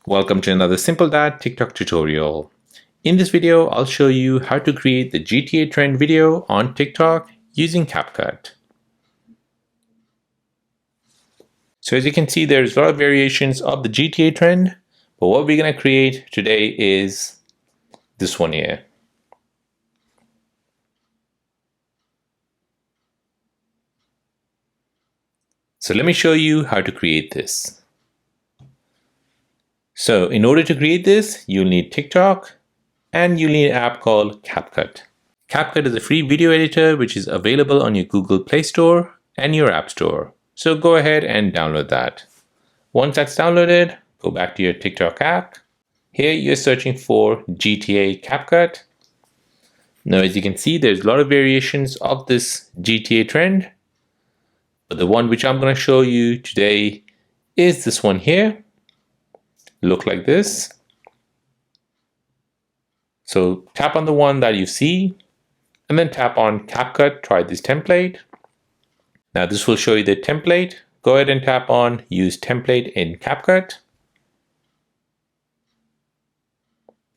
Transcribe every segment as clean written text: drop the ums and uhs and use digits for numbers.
Welcome to another Simple Dad TikTok tutorial. In this video, I'll show you how to create the GTA trend video on TikTok using Capcut. So as you can see, there's a lot of variations of the GTA trend, but what we're going to create today is this one here. So let me show you how to create this. So in order to create this, you'll need TikTok and you'll need an app called Capcut. Capcut is a free video editor which is available on your Google Play Store and your App Store. So go ahead and download that. Once that's downloaded, go back to your TikTok app. Here you're searching for GTA Capcut. Now as you can see, there's a lot of variations of this GTA trend. But the one which I'm going to show you today is this one here. Look like this. So tap on the one that you see and then tap on Capcut, try this template. Now this will show you the template. Go ahead and tap on use template in Capcut.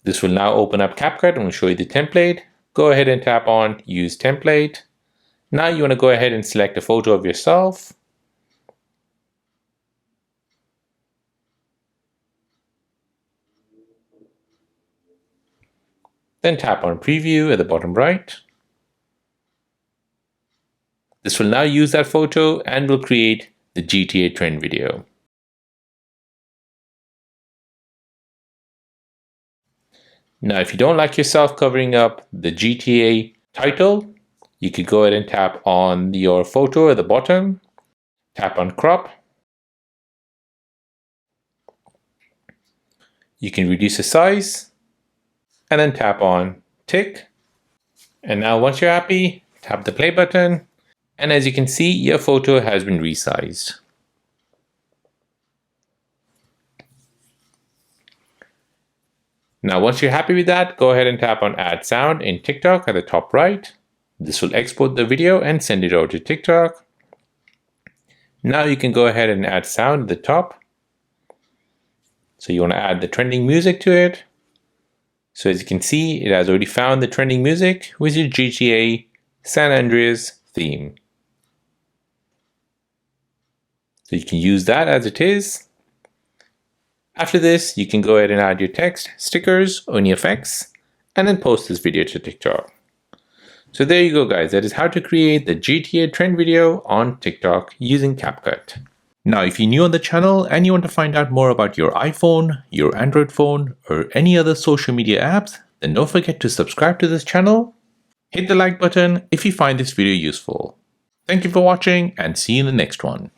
This will now open up Capcut and will show you the template. Go ahead and tap on use template. Now you want to go ahead and select a photo of yourself. Then tap on preview at the bottom right. This will now use that photo and will create the GTA trend video. Now if you don't like yourself covering up the GTA title, you could go ahead and tap on your photo at the bottom, tap on crop. You can reduce the size and then tap on tick. And now once you're happy, tap the play button. And as you can see, your photo has been resized. Now once you're happy with that, go ahead and tap on add sound in TikTok at the top right. This will export the video and send it over to TikTok. Now you can go ahead and add sound at the top. So you want to add the trending music to it. So as you can see, it has already found the trending music, which is GTA San Andreas theme. So you can use that as it is. After this, you can go ahead and add your text, stickers, or any effects, and then post this video to TikTok. So there you go guys, that is how to create the GTA trend video on TikTok using Capcut. Now if you're new on the channel and you want to find out more about your iPhone, your Android phone, or any other social media apps, then don't forget to subscribe to this channel. Hit the like button if you find this video useful. Thank you for watching and see you in the next one.